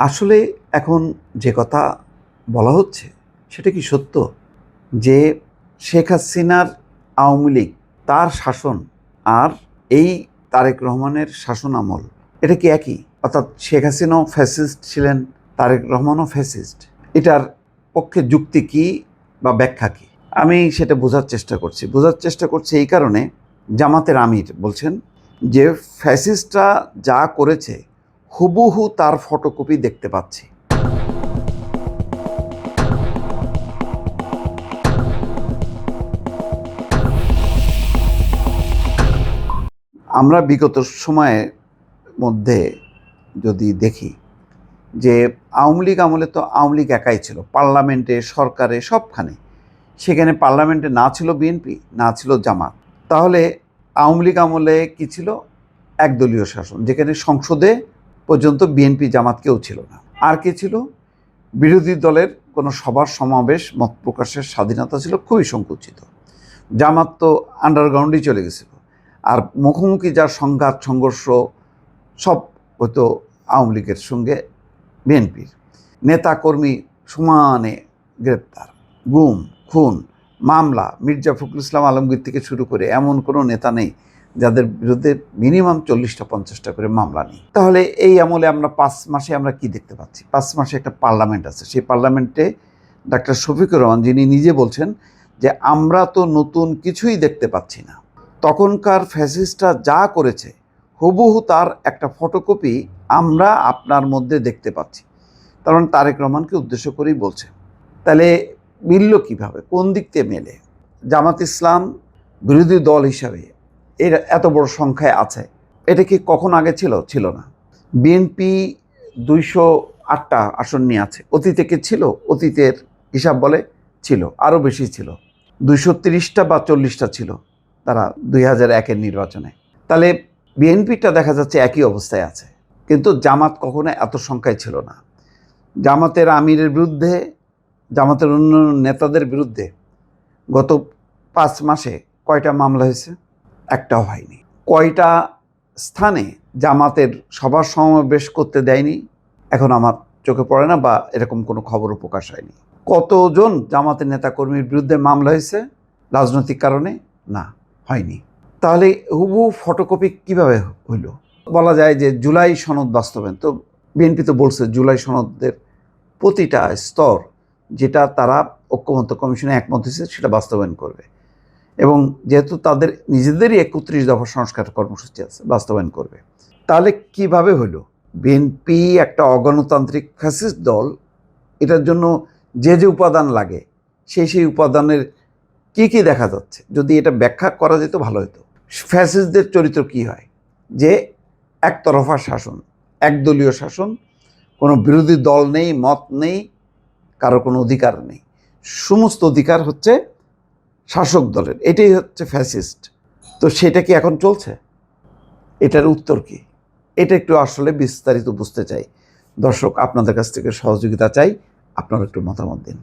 আসলে এখন যে কথা বলা হচ্ছে সেটা কি সত্য যে শেখ হাসিনার আওয়ামী লীগ তার শাসন আর এই তারেক রহমানের শাসন আমল এটা কি একই? অর্থাৎ শেখ হাসিনাও ফ্যাসিস্ট ছিলেন, তারেক রহমানও ফ্যাসিস্ট। এটার পক্ষে যুক্তি কি বা ব্যাখ্যা কি? আমি সেটা বোঝার চেষ্টা করছি এই কারণে, জামাতের আমির বলছেন যে ফ্যাসিস্টরা যা করেছে হুবহু তার ফটোকপি দেখতে পাচ্ছি। আমরা বিগত সময়ের মধ্যে যদি দেখি যে আওয়ামী লীগ আমলে তো আওয়ামী লীগ একাই ছিল, পার্লামেন্টে, সরকারে, সবখানে। সেখানে পার্লামেন্টে না ছিল বিএনপি, না ছিল জামাত। তাহলে আওয়ামী লীগ আমলে কি ছিল? একদলীয় শাসন, যেখানে সংসদে পর্যন্ত বিএনপি জামাত কেউ ছিল না। আর কি ছিল? বিরোধী দলের কোনো সভার সমাবেশ, মত প্রকাশের স্বাধীনতা ছিল খুবই সংকুচিত। জামাত তো আন্ডারগ্রাউন্ডেই চলে গেছিল। আর মুখোমুখি যার সংঘাত সংঘর্ষ সব হতো আওয়ামী লীগের সঙ্গে বিএনপির। নেতাকর্মী সমানে গ্রেপ্তার, গুম, খুন, মামলা, মির্জা ফখরুল ইসলাম আলমগীর থেকে শুরু করে এমন কোনো নেতা নেই যাদের বিরুদ্ধে মিনিমাম 40-50টা করে মামলা নেই। তাহলে এই আমলে আমরা 5 মাসে আমরা কি দেখতে পাচ্ছি? 5 মাসে একটা পার্লামেন্ট আছে, সেই পার্লামেন্টে ডাক্তার শফিকুর রহমান, যিনি নিজে বলছেন যে আমরা তো নতুন কিছুই দেখতে পাচ্ছি না। তখনকার ফ্যাসিস্টরা যা করেছে হুবহু তার একটা ফটোকপি আমরা আপনার মধ্যে দেখতে পাচ্ছি। কারণ তারেক রহমানকে উদ্দেশ্য করেই বলছে। তাহলে মিলল কীভাবে? কোন দিক থেকে মেলে? জামাত ইসলাম বিরোধী দল হিসাবে এর এত বড় সংখ্যায় আছে, এটা কি কখন আগে ছিল? ছিল না। বিএনপি 208টা আসন নিয়ে আছে, অতীতে কি ছিল? অতীতের হিসাব বলে ছিল, আরও বেশি ছিল, 230টা বা 40টা ছিল তারা 2001-এর নির্বাচনে। তাহলে বিএনপিটা দেখা যাচ্ছে একই অবস্থায় আছে, কিন্তু জামাত কখনো এত সংখ্যায় ছিল না। জামাতের আমিরের বিরুদ্ধে, জামাতের অন্য নেতাদের বিরুদ্ধে গত 5 মাসে কয়টা মামলা হয়েছে? একটাও হয়নি। কয়টা স্থানে জামাতের সভা সমাবেশ করতে দেয়নি? এখন আমার চোখে পড়ে না, বা এরকম কোনো খবরও প্রকাশ হয়নি। কতজন জামাতের নেতাকর্মীর বিরুদ্ধে মামলা হয়েছে রাজনৈতিক কারণে? না, হয়নি। তাহলে হুবহু ফটোকপি কিভাবে হইল? বলা যায় যে জুলাই সনদ বাস্তবায়ন, তো বিএনপি তো বলছে জুলাই সনদের প্রতিটা স্তর যেটা তারা ঐক্যমত্য কমিশনে একমত হয়েছে সেটা বাস্তবায়ন করবে, এবং যেহেতু তাদের নিজেদেরই 31 দফা সংস্কার কর্মসূচি আছে, বাস্তবায়ন করবে। তাহলে কিভাবে হইল? বিএনপি একটা অগণতান্ত্রিক ফ্যাসিস্ট দল, এটার জন্য যে যে উপাদান লাগে সেই উপাদানের কি কি দেখা যাচ্ছে, যদি এটা ব্যাখ্যা করা যেত ভালো হতো। ফ্যাসিস্টদের চরিত্র কি হয়? যে একতরফা শাসন, একদলীয় শাসন, কোনো বিরোধী দল নেই, মত নেই, কারো কোনো অধিকার নেই, সমস্ত অধিকার হচ্ছে শাসক দলের। এটাই হচ্ছে ফ্যাসিস্ট। তো সেটা কি এখন চলছে? এটার উত্তর কি? এটা একটু আসলে বিস্তারিত বুঝতে চাই। দর্শক, আপনাদের কাছ থেকে সহযোগিতা চাই, আপনারা একটু মতামত দিন।